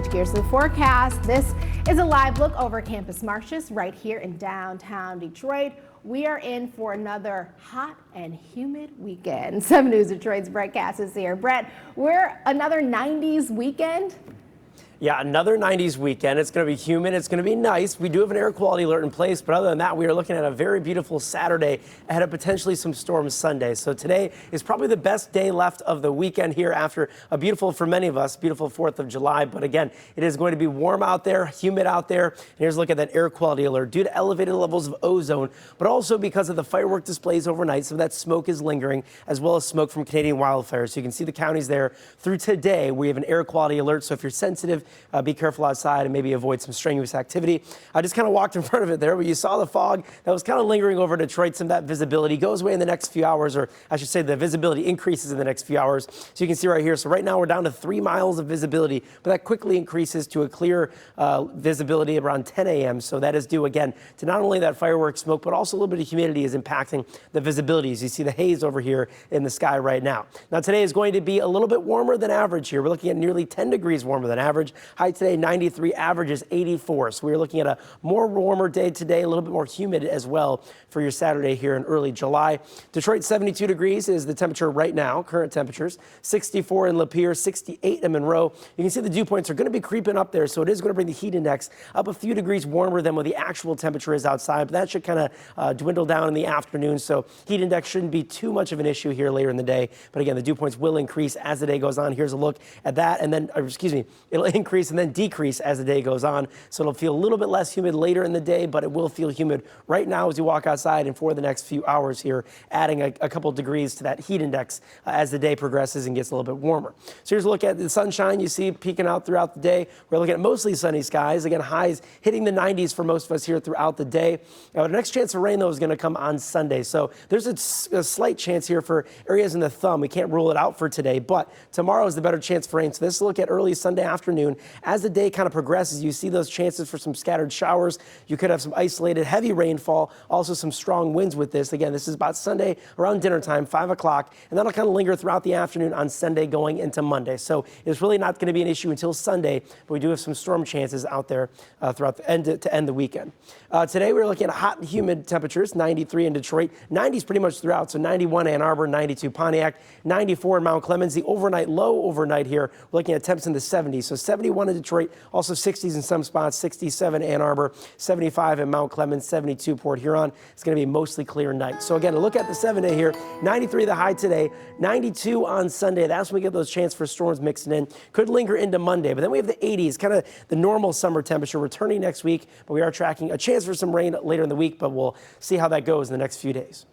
Switch gears to the forecast. This is a live look over Campus Martius right here in downtown Detroit. We are in for another hot and humid weekend. 7 News Detroit's Brett Cass is here. Brett, we're another 90s weekend. Yeah, another 90s weekend. It's going to be humid. It's going to be nice. We do have an air quality alert in place, but other than that, we are looking at a very beautiful Saturday ahead of potentially some storms Sunday. So today is probably the best day left of the weekend here after a beautiful, for many of us, beautiful 4th of July. But again, it is going to be warm out there, humid out there. And here's a look at that air quality alert due to elevated levels of ozone, but also because of the firework displays overnight. Some of that smoke is lingering, as well as smoke from Canadian wildfires. So you can see the counties there through today. We have an air quality alert. So if you're sensitive, be careful outside and maybe avoid some strenuous activity. I just kind of walked in front of it there, but you saw the fog that was kind of lingering over Detroit. Some of that visibility goes away in the next few hours, or I should say the visibility increases in the next few hours. So you can see right here. So right now we're down to 3 miles of visibility, but that quickly increases to a clear visibility around 10 a.m. So that is due again to not only that fireworks smoke, but also a little bit of humidity is impacting the visibility. As you see the haze over here in the sky right now. Now today is going to be a little bit warmer than average here. We're looking at nearly 10 degrees warmer than average. High today 93, average is 84. So we're looking at a more warmer day today, a little bit more humid as well for your Saturday here in early July. Detroit 72 degrees is the temperature right now, current temperatures. 64 in Lapeer, 68 in Monroe. You can see the dew points are going to be creeping up there, so it is going to bring the heat index up a few degrees warmer than what the actual temperature is outside, but that should kind of dwindle down in the afternoon, so heat index shouldn't be too much of an issue here later in the day. But again, the dew points will increase as the day goes on. Here's a look at that, and then, it'll increase and then decrease as the day goes on. So it'll feel a little bit less humid later in the day, but it will feel humid right now as you walk outside and for the next few hours here, adding a couple degrees to that heat index as the day progresses and gets a little bit warmer. So here's a look at the sunshine you see peeking out throughout the day. We're looking at mostly sunny skies. Again, highs hitting the 90s for most of us here throughout the day. Now, the next chance of rain, though, is going to come on Sunday. So there's a slight chance here for areas in the thumb. We can't rule it out for today, but tomorrow is the better chance for rain. So this look at early Sunday afternoon. As the day kind of progresses, you see those chances for some scattered showers. You could have some isolated heavy rainfall, also some strong winds with this. Again, this is about Sunday around dinner time, 5 o'clock, and that'll kind of linger throughout the afternoon on Sunday going into Monday. So it's really not going to be an issue until Sunday, but we do have some storm chances out there throughout the end to end the weekend. Today we're looking at hot and humid temperatures, 93 in Detroit, 90s pretty much throughout, so 91 Ann Arbor, 92 Pontiac, 94 in Mount Clemens. The overnight low overnight here, we're looking at temps in the 70s, so 71 in Detroit, also 60s in some spots, 67 Ann Arbor, 75 in Mount Clemens, 72 Port Huron. It's going to be mostly clear night. So again, a look at the 7-day here, 93 the high today, 92 on Sunday. That's when we get those chances for storms mixing in. Could linger into Monday, but then we have the 80s, kind of the normal summer temperature returning next week, but we are tracking a chance for some rain later in the week, but we'll see how that goes in the next few days.